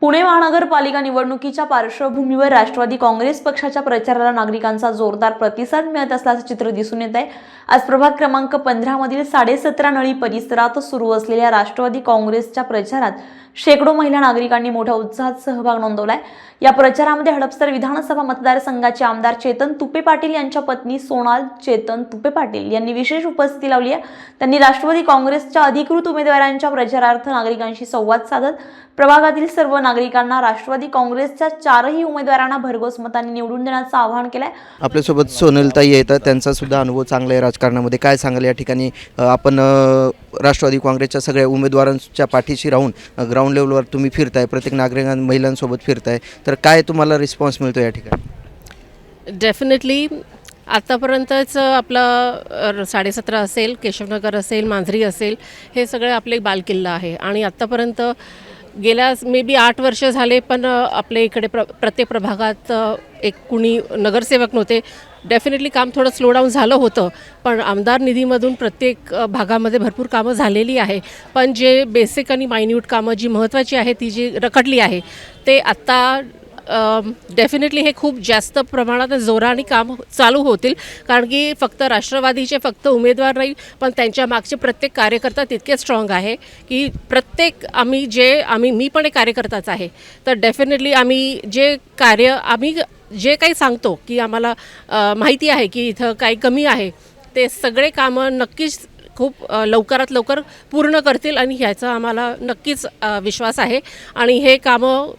पुणे महानगरपालिका निवडणुकीच्या पार्श्वभूमीवर राष्ट्रवादी काँग्रेस पक्षाच्या प्रचाराला नागरिकांचा जोरदार प्रतिसाद मिळत असल्याचे चित्र दिसून येत आहे। आज प्रभाग क्रमांक 15 मधील 17.5 नळी परिसरात सुरू असलेल्या राष्ट्रवादी काँग्रेसच्या प्रचारात शेकडो महिला नागरिकांनी मोठ्या उत्साहात सहभाग नोंदवलाय। या प्रचारामध्ये हडपसर विधानसभा मतदारसंघाचे आमदार चेतन तुपे पाटील यांच्या पत्नी सोनाल चेतन तुपे पाटील यांनी विशेष उपस्थिती लावली आहे। त्यांनी राष्ट्रवादी काँग्रेसच्या अधिकृत उमेदवारांच्या प्रचारार्थ नागरिकांशी संवाद साधत प्रभागातील सर्व नागरिकांना राष्ट्रवादी काँग्रेसच्या 4ही उमेदवारांना भरघोस मतांनी निवडून देण्याचं आवाहन केलंय। आपल्यासोबत सोनलताई येतात, त्यांचा सुद्धा अनुभव चांगला आहे राजकारणामध्ये। काय सांगाल या ठिकाणी आपण राष्ट्रवादी काँग्रेसच्या सगळ्या उमेदवारांच्या पाठीशी राहून ग्राउंड लेवलवर तुम्ही फिरताय, प्रत्येक महिलांसोबत फिरताय, तर काय तुम्हाला रिस्पॉन्स मिळतो या ठिकाणी? डेफिनेटली आतापर्यंतच आपलं 17.5 असेल, केशवनगर असेल, मांजरी असेल, हे सगळे आपले बालकिल्ला आहे। आणि आत्तापर्यंत गेल्या मे बी 8 वर्ष झाले, पण आपल्या इकडे प्रत्येक प्रभागात एक कुणी नगरसेवक नव्हते। डेफिनेटली काम थोडं स्लो डाऊन झालं होतं, पण आमदार निधीमधून प्रत्येक भागामध्ये भरपूर कामं झालेली आहे। पण जे बेसिक आणि मायन्यूट कामं जी महत्त्वाची आहे, ती जी रखडली आहे, ते आत्ता डेफिनेटली हे खूप जास्त प्रमाणात जोराने काम चालू होतील। कारण की फक्त राष्ट्रवादीचे फक्त उमेदवार नाही, पण त्यांच्या मागचे प्रत्येक कार्यकर्ता तितके स्ट्रॉंग आहे की प्रत्येक मी पण एक कार्यकर्ताच आहे। तर डेफिनेटली आम्ही जे काही सांगतो की आम्हाला माहिती आहे की इथं काही कमी आहे, ते सगळे कामं नक्कीच खूप लवकरात लवकर पूर्ण करतील आणि ह्याचा आम्हाला नक्कीच विश्वास आहे। आणि हे कामं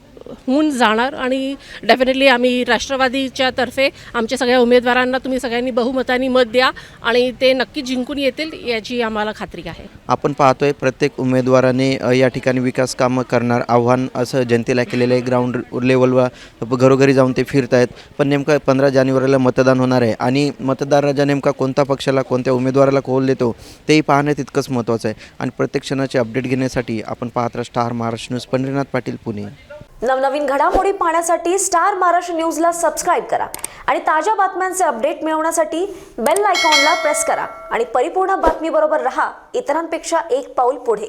होऊन जाणार आणि डेफिनेटली आम्ही राष्ट्रवादीच्या तर्फे आमच्या सगळ्या उमेदवारांना तुम्ही सगळ्यांनी बहुमताने मत द्या आणि ते नक्की जिंकून येतील याची आम्हाला खात्री आहे। आपण पाहतोय प्रत्येक उमेदवाराने या ठिकाणी विकास कामं करणार आव्हान असं जनतेला केलेलं आहे। ग्राउंड लेवलवर घरोघरी जाऊन ते फिरतायत। पण नेमकं 15 जानेवारीला मतदान होणार आहे आणि मतदार राजा नेमका कोणत्या पक्षाला, कोणत्या उमेदवाराला कौल देतो तेही पाहणं तितकंच महत्त्वाचं आहे। आणि प्रत्येक क्षणाचे अपडेट घेण्यासाठी आपण पाहत राहा स्टार महाराष्ट्र न्यूज। पंढरीनाथ पाटील, पुणे। नवनवीन घडामोडी पाहण्यासाठी स्टार महाराष्ट्र न्यूजला सबस्क्राईब करा आणि ताज्या बातम्यांचे अपडेट मिळवण्यासाठी बेल आयकॉनला प्रेस करा आणि परिपूर्ण बातमीबरोबर रहा, इतरांपेक्षा एक पाऊल पुढे।